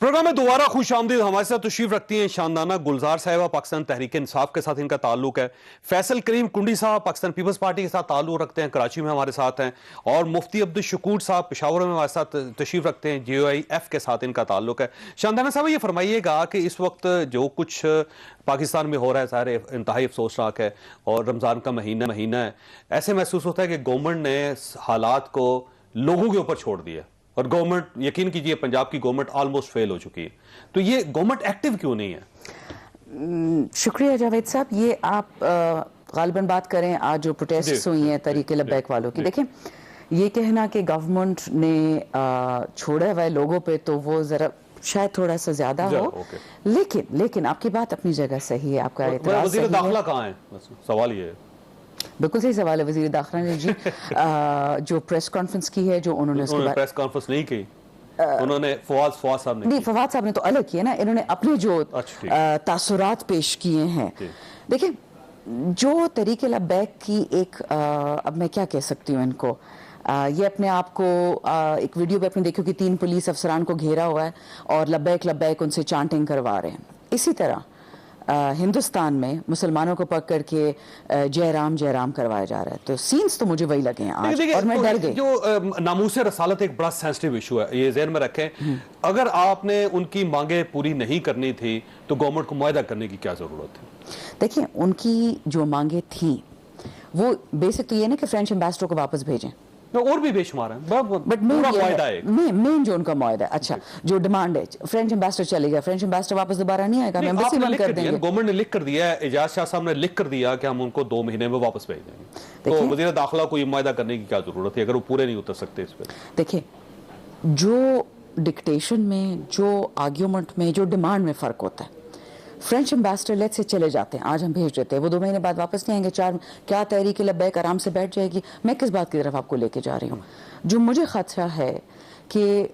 Programme में दोबारा खुश आमदीद। हमारे साथ तशरीफ रखती हैं शानदाना गुलजार साहिबा, पाकिस्तान तहरीक इंसाफ के साथ इनका ताल्लुक है। फैसल करीम कुंडी साहब पाकिस्तान पीपल्स पार्टी के साथ ताल्लुक रखते हैं, कराची में हमारे साथ हैं। और मुफ्ती अब्दुल शकूर साहब पेशावर में हमारे साथ तशरीफ रखते हैं, JOIF के साथ इनका ताल्लुक है। शानदाना साहब, ये फरमाइएगा कि इस वक्त जो कुछ पाकिस्तान में हो रहा है सारे इंतहाई अफसोसनाक है और रमज़ान का महीना है, ऐसे महसूस होता है कि गवर्नमेंट ने हालात को लोगों के ऊपर छोड़ दिया और गवर्नमेंट, यकीन कीजिए पंजाब की गवर्नमेंट ऑलमोस्ट फेल हो चुकी है। तो ये गवर्नमेंट एक्टिव क्यों नहीं है? शुक्रिया जावेद साहब। ये आप गालिबन बात करें आज जो प्रोटेस्ट हुई हैं तरीके लब्बैक वालों की, देखें ये कहना कि गवर्नमेंट ने छोड़ा हुआ है लोगों पे, तो वो जरा शायद थोड़ा सा ज्यादा हो। लेकिन आपकी बात अपनी जगह सही है, आपका एतराज सही है। वज़ीर दाखिला कहाँ है? सवाल ये है। बिल्कुल सही सवाल है। वज़ीर दाखिला ने जी जो प्रेस कॉन्फ्रेंस की है, जो उन्होंने प्रेस कॉन्फ्रेंस नहीं की, उन्होंने फवाद साहब ने नहीं, फवाद साहब ने तो अलग किया ना, इन्होंने अपने जो तासुरात पेश किए हैं। देखिए, जो तरीके लब्बैक की एक अब मैं क्या कह सकती हूँ इनको, ये अपने आप को एक वीडियो पे अपने देखो कि 3 पुलिस अफसरान को घेरा हुआ है और लब्बैक उनसे चांटिंग करवा रहे हैं। इसी तरह हिंदुस्तान में मुसलमानों को पकड़ के जय राम करवाया जा रहा है। तो सीन्स तो मुझे वही लगे हैं आज, और मैं डर गई। जो नामूसे रसालत एक बड़ा सेंसिटिव इशू है, ये ज़हन में रखें। अगर आपने उनकी मांगे पूरी नहीं करनी थी तो गवर्नमेंट को मुआहदा करने की क्या जरूरत थी? देखिए, उनकी जो मांगे थी वो बेसिक तो ये ना कि फ्रेंच एम्बेसडर को वापस भेजें, और भी बेशुमार है, बट मेन जो उनका मुआहदा है, अच्छा जो डिमांड है, फ्रेंच एम्बेसडर चले गया, फ्रेंच एम्बेसडर वापस दोबारा नहीं आएगा, एम्बेसी बंद कर देंगे। गवर्नमेंट ने लिख कर दिया है, एजाज शाह साहब ने लिख कर दिया कि हम उनको 2 महीने में वापस भेज देंगे। तो वज़ीर दाखिला को ये मुआहदा करने की क्या जरूरत है अगर वो पूरे नहीं उतर सकते इस पर? देखिए, जो डिक्टेशन में, जो आर्ग्यूमेंट में, जो डिमांड में फर्क होता है। फ्रेंच एम्बेसडर लेट से चले जाते हैं, आज हम भेज देते हैं, वो 2 महीने बाद वापस नहीं आएंगे, 4 क्या तहरीक लब्बैक आराम से बैठ जाएगी। मैं किस बात की तरफ आपको लेके जा रही हूँ? जो मुझे खदशा है कि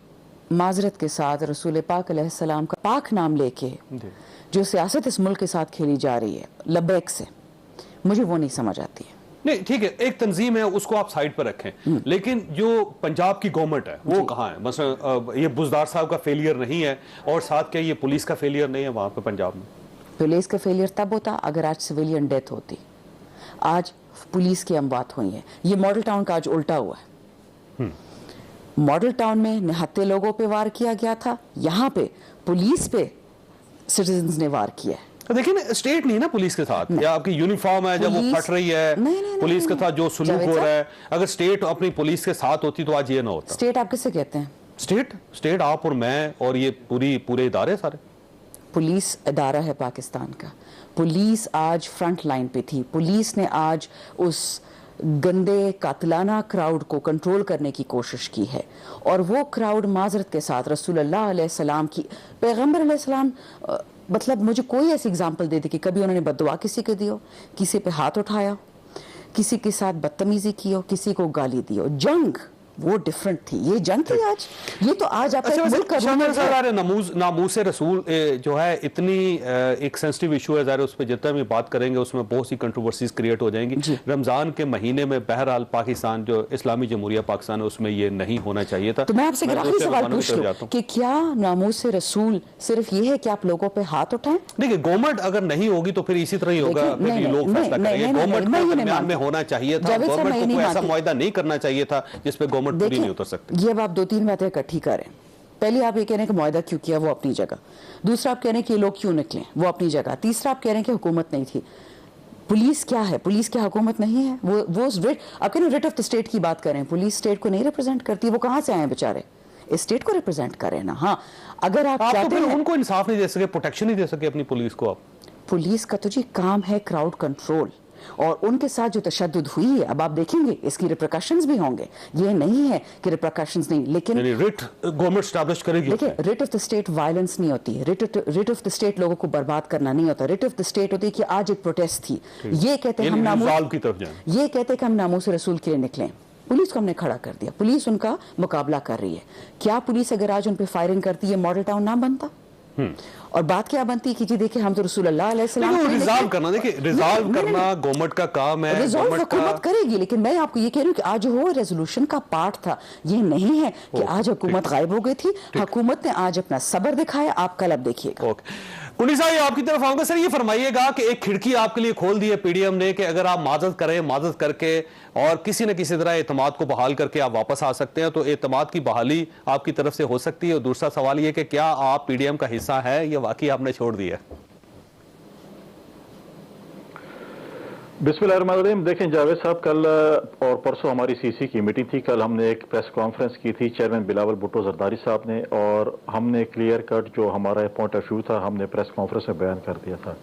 माजरत के साथ रसूल पाक अलैहिस्सलाम का पाक नाम लेके जो सियासत इस मुल्क के साथ खेली जा रही है लब्बैक से, मुझे वो नहीं समझ आती है। नहीं, ठीक है, एक तंजीम है, उसको आप साइड पर रखें, लेकिन जो पंजाब की गवर्नमेंट है वो कहाँ है? मसलन ये बुज़दार साहब का फेलियर नहीं है, और साथ क्या ये पुलिस का फेलियर नहीं है वहाँ पे पंजाब में? पुलिस का फेलियर तब होता अगर आज सिविलियन डेथ होती। आज पुलिस की अमवात हुई है। ये मॉडल टाउन का आज उल्टा हुआ है। मॉडल टाउन में निहत्थे लोगों पे वार किया गया था, यहाँ पे पुलिस पे सिटीजन्स ने वार किया है। तो देखिए ना, स्टेट नहीं ना पुलिस के साथ, या आपकी यूनिफॉर्म है जब वो फट रही है, पुलिस के साथ जो सुलूक हो रहा है, अगर स्टेट अपनी पुलिस के साथ होती तो आज ये ना होता। स्टेट आप किससे कहते हैं? स्टेट आप और मैं और ये पूरे इदारे सारे। पुलिस इदारा है पाकिस्तान का। पुलिस आज फ्रंट लाइन पे थी। पुलिस ने आज उस गंदे कातिलाना क्राउड को कंट्रोल करने की कोशिश की है, और वो क्राउड माजरत के साथ रसूलुल्लाह अलैहिस्सलाम की, पैगंबर अलैहिस्सलाम, मतलब मुझे कोई ऐसी एग्जांपल दे दे कि कभी उन्होंने बद्दुआ किसी के दी हो, किसी पे हाथ उठाया, किसी के साथ बदतमीजी की हो, किसी को गाली दी हो। जंग वो डिफरेंट थी, ये जंग थी आज। ये तो आज आपका मुल्क का नामूस रसूल जो है इतनी एक सेंसिटिव इशू है, ज़ाहिर उस पर जितना भी बात करेंगे उसमें बहुत सी कंट्रोवर्सीज क्रिएट हो जाएंगी। रमजान के महीने में बहरहाल पाकिस्तान जो इस्लामी जमहूरिया पाकिस्तान है उसमें ये नहीं होना चाहिए था। तो मैं आपसे आखिरी सवाल पूछ लूं कि क्या नामूस रसूल सिर्फ ये है कि आप लोगों पे हाथ उठाएं? देखिए, गवर्नमेंट अगर नहीं होगी तो फिर इसी तरह ही होगा, फिर लोग फैसला करेंगे। गवर्नमेंट के दरमियान में होना चाहिए था, गवर्नमेंट को ऐसा मुआहदा नहीं करना चाहिए था जिसपे गवर्नमेंट पूरी नहीं उतर सकती। ये अब आप 2-3 बातें इकट्ठी करें। पहले आप ये कह रहे हैं कि मुआहदा क्यों किया, वो अपनी जगह। दूसरा आप कह रहे हैं कि ये लोग क्यों निकले, वो अपनी जगह। तीसरा आप कह रहे हैं कि हुकूमत नहीं थी। पुलिस क्या है? पुलिस क्या हुकूमत नहीं है? वो आप कह रहे हैं रिट ऑफ द स्टेट की बात करें। पुलिस स्टेट को नहीं रिप्रेजेंट करती, वो कहाँ से आए बेचारे? इस स्टेट को रिप्रेजेंट करें ना। हाँ, अगर आप चाहते हैं, उनको इंसाफ नहीं दे सके, प्रोटेक्शन नहीं दे सके अपनी पुलिस को। आप पुलिस का तो जी काम है क्राउड कंट्रोल, और उनके साथ जो तशद्दुद हुई है, अब आप देखेंगे इसकी रिप्रिकॉशंस भी होंगे। ये नहीं है कि रिप्रिकॉशंस नहीं, लेकिन रिट गवर्नमेंट एस्टैब्लिश करेगी। देखिए, writ of the state violence नहीं होती, रिट ऑफ द स्टेट लोगों को बर्बाद करना नहीं होता। रिट ऑफ द स्टेट होती है कि आज एक प्रोटेस्ट थी, ये कहते हैं हम नामूस रसूल के लिए निकले, पुलिस को हमने खड़ा कर दिया, पुलिस उनका मुकाबला कर रही है। क्या पुलिस अगर आज उन पर फायरिंग करती है मॉडल टाउन ना बनता? اور بات کیا بنتی ہے کہ جی دیکھیں ہم تو رسول اللہ علیہ السلام ریزالو کرنا، دیکھیں ریزالو کرنا گورنمنٹ کا کام ہے، ریزالو حکومت کرے گی، لیکن میں آپ کو یہ کہہ رہی ہوں کہ آج وہ ریزولوشن کا پارٹ تھا، یہ نہیں ہے کہ آج حکومت غائب ہو گئی تھی. حکومت نے آج اپنا صبر دکھایا، آپ کل اب دیکھیے گا. کنڈی صاحب یہ آپ کی طرف آؤں گا. سر یہ فرمائیے گا کہ ایک کھڑکی آپ کے لیے کھول دی ہے پی ڈی ایم نے کہ اگر آپ معذرت کریں، معذرت کر کے اور کسی نہ کسی طرح اعتماد کو بحال کر کے آپ واپس آ سکتے ہیں، تو اعتماد کی بحالی آپ کی طرف سے ہو سکتی ہے. اور دوسرا سوال یہ کہ کیا آپ پی ڈی ایم کا حصہ ہے یا واقعی آپ نے چھوڑ دیا ہے؟ بسم اللہ الرحمن الرحیم. دیکھیں جاوید صاحب، کل اور پرسوں ہماری سی سی کی میٹنگ تھی. کل ہم نے ایک پریس کانفرنس کی تھی چیئرمین بلاول بھٹو زرداری صاحب نے، اور ہم نے کلیئر کٹ جو ہمارا پوائنٹ آف ویو تھا ہم نے پریس کانفرنس میں بیان کر دیا تھا.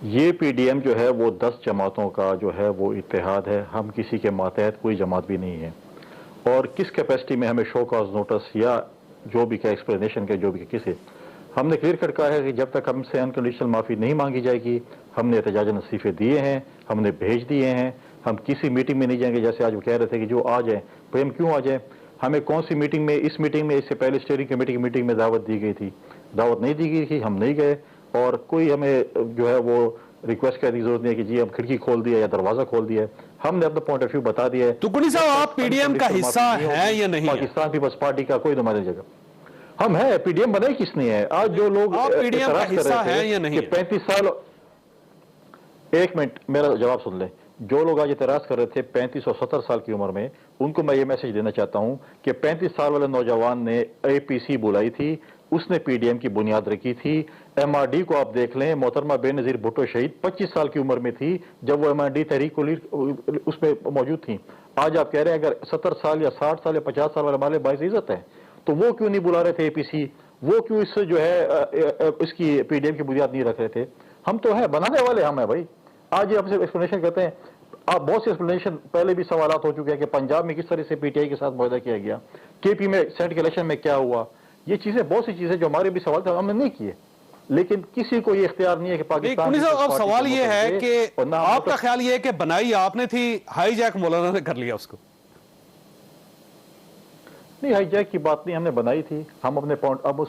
یہ پی ڈی ایم جو ہے وہ 10 جماعتوں کا جو ہے وہ اتحاد ہے. ہم کسی کے ماتحت کوئی جماعت بھی نہیں ہے، اور کس کیپیسٹی میں ہمیں شو کاز نوٹس یا جو بھی کا ایکسپلینیشن کے جو بھی کسی، ہم نے کلیئر کٹ کہا ہے کہ جب تک ہم سے انکنڈیشنل معافی نہیں مانگی جائے گی، ہم نے احتجاجی نصیحتیں دیے ہیں، ہم نے بھیج دیے ہیں. ہم کسی میٹنگ میں نہیں جائیں گے. جیسے آج وہ کہہ رہے تھے کہ جو آ جائیں، بھائی ہم کیوں آ جائیں؟ ہمیں کون سی میٹنگ میں، اس میٹنگ میں، اس سے پہلے اسٹیئرنگ کمیٹی کی میٹنگ میں دعوت دی گئی تھی؟ دعوت نہیں دی گئی تھی، ہم نہیں گئے. اور کوئی ہمیں جو ہے وہ ریکویسٹ کرنے کی ضرورت نہیں ہے کہ جی ہم کھڑکی کھول دیا یا دروازہ کھول دیا ہے. ہم نے اپنا پوائنٹ آف ویو بتا دیا ہے. تو کنڈی صاحب آپ پی ڈی ایم کا حصہ ہیں یا نہیں؟ پاکستان پیپلز پارٹی کا کوئی نمائندہ جگہ ہم ہے. پی ڈی ایم بنائی کس نے ہے؟ آج جو لوگ پی ڈی ایم کا حصہ ہیں یا نہیں؟ 35 سال، ایک منٹ میرا جواب سن لیں. جو لوگ آج اعتراض کر رہے تھے 35 اور 70 سال کی عمر میں، ان کو میں یہ میسج دینا چاہتا ہوں کہ 35 سال والے نوجوان نے اے پی سی بلائی تھی، اس نے پی ڈی ایم کی بنیاد رکھی تھی. ایم آر ڈی کو آپ دیکھ لیں، محترمہ بے نظیر بھٹو شہید 25 سال کی عمر میں تھی جب وہ ایم آر ڈی تحریک کو اس میں موجود تھیں. آج آپ کہہ رہے ہیں اگر 70 سال یا 60 سال یا 50 سال والے ہمارے باعث عزت ہیں، تو وہ کیوں نہیں بلا رہے تھے اے پی سی؟ وہ کیوں اس جو ہے اس کی پی ڈی ایم کی بنیاد نہیں رکھ رہے تھے؟ ہم تو ہیں، بنانے والے ہم ہیں بھائی. آج یہ ہم سے ایکسپلینیشن کرتے ہیں. آپ بہت سی ایکسپلینیشن پہلے بھی سوالات ہو چکے ہیں کہ پنجاب میں کس طرح سے پی ٹی آئی کے ساتھ معاہدہ کیا گیا، کے پی میں سینٹ کے الیکشن میں کیا ہوا. یہ چیزیں، بہت سی چیزیں جو ہمارے بھی سوال تھے ہم نے نہیں کیے، لیکن کسی کو یہ اختیار نہیں ہے کہ پاکستان. اب سوال یہ ہے کہ آپ کا خیال یہ ہے کہ بنائی آپ نے تھی، ہائی جیک مولانا نے کر لیا اس کو؟ نہیں، ہائی جیک کی بات نہیں، ہم نے بنائی تھی. ہم اپنے پوائنٹ اب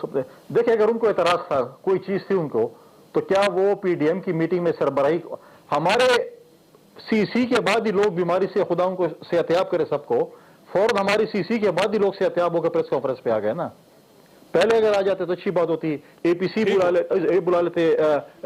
دیکھیں، اگر ان کو اعتراض تھا، کوئی چیز تھی ان کو، تو کیا وہ پی ڈی ایم کی میٹنگ میں سربراہی ہمارے سی سی کے بعد ہی لوگ بیماری سے خدا ان کو صحتیاب کرے سب کو، فوراً ہماری سی سی کے بعد ہی لوگ صحتیاب ہو کے پریس کانفرنس پہ آ گئے نا. پہلے اگر آ جاتے تو اچھی بات ہوتی. اے پی سی بلا لیتے،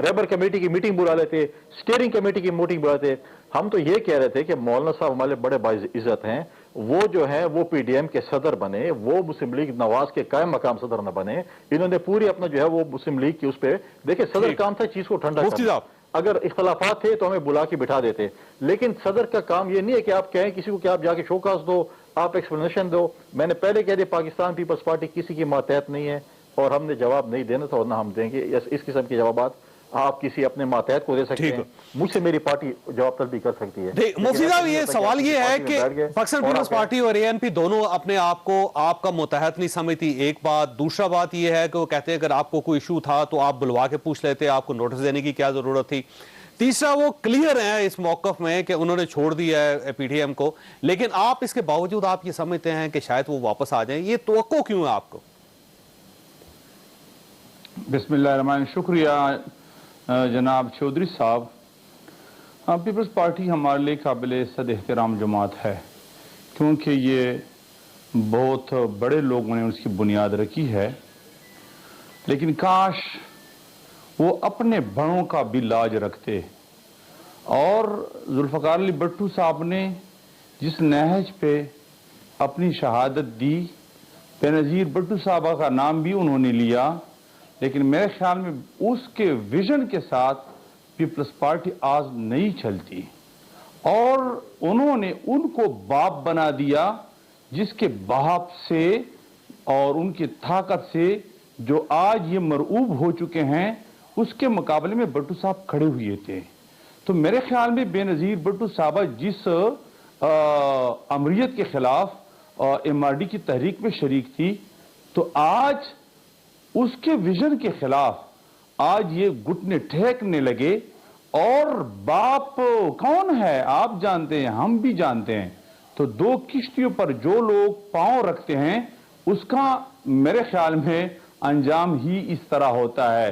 ریبر کمیٹی کی میٹنگ بلا لیتے، اسٹیئرنگ کمیٹی کی میٹنگ بلا لیتے. ہم تو یہ کہہ رہے تھے کہ مولانا صاحب ہمارے بڑے باعث عزت ہیں، وہ جو ہیں وہ پی ڈی ایم کے صدر بنے، وہ مسلم لیگ نواز کے قائم مقام صدر نہ بنے. انہوں نے پوری اپنا جو ہے وہ مسلم لیگ کی اس پہ دیکھیں، صدر کام تھا چیز کو ٹھنڈا کرنا. اگر اختلافات تھے تو ہمیں بلا کے بٹھا دیتے، لیکن صدر کا کام یہ نہیں ہے کہ آپ کہیں کسی کو کہ آپ جا کے شوکاز دو، آپ ایکسپلینیشن دو. میں نے پہلے کہہ دیا پاکستان پیپلز پارٹی کسی کی ماتحت نہیں ہے، اور ہم نے جواب نہیں دینا تھا اور نہ ہم دیں گے. اس قسم کے جوابات آپ کسی اپنے ماتحت کو دے سکتے ہیں، مجھ سے میری پارٹی جواب طلبی کر سکتی ہے. مفتی صاحب یہ سوال یہ ہے کہ پاکستان پیپلز پارٹی اور اے این پی دونوں اپنے آپ کو آپ کا متحد نہیں سمجھتی، ایک بات. دوسرا بات یہ ہے کہ وہ کہتے ہیں اگر آپ کو کوئی ایشو تھا تو آپ بلوا کے پوچھ لیتے، آپ کو نوٹس دینے کی کیا ضرورت تھی. تیسرا وہ کلیئر ہیں اس موقف میں کہ انہوں نے چھوڑ دیا ہے پی ڈی ایم کو، لیکن آپ اس کے باوجود آپ یہ سمجھتے ہیں کہ شاید وہ واپس آ جائیں. یہ توقع کیوں ہے آپ کو؟ بسم اللہ الرحمن الرحیم. شکریہ جناب چودھری صاحب. پیپلز پارٹی ہمارے لیے قابل صد احترام جماعت ہے، کیونکہ یہ بہت بڑے لوگوں نے اس کی بنیاد رکھی ہے. لیکن کاش وہ اپنے بڑوں کا بھی لاج رکھتے. اور ذوالفقار علی بھٹو صاحب نے جس نہج پہ اپنی شہادت دی، بے نظیر بھٹو صاحبہ کا نام بھی انہوں نے لیا، لیکن میرے خیال میں اس کے ویژن کے ساتھ پیپلز پارٹی آج نہیں چلتی. اور انہوں نے ان کو باپ بنا دیا، جس کے باپ سے اور ان کی طاقت سے جو آج یہ مرعوب ہو چکے ہیں، اس کے مقابلے میں بھٹو صاحب کھڑے ہوئے تھے. تو میرے خیال میں بے نظیر بھٹو صاحبہ جس امریت کے خلاف ایم آر ڈی کی تحریک میں شریک تھی، تو آج اس کے ویژن کے خلاف آج یہ گھٹنے ٹھیکنے لگے. اور باپ کون ہے آپ جانتے ہیں، ہم بھی جانتے ہیں. تو دو کشتیوں پر جو لوگ پاؤں رکھتے ہیں، اس کا میرے خیال میں انجام ہی اس طرح ہوتا ہے.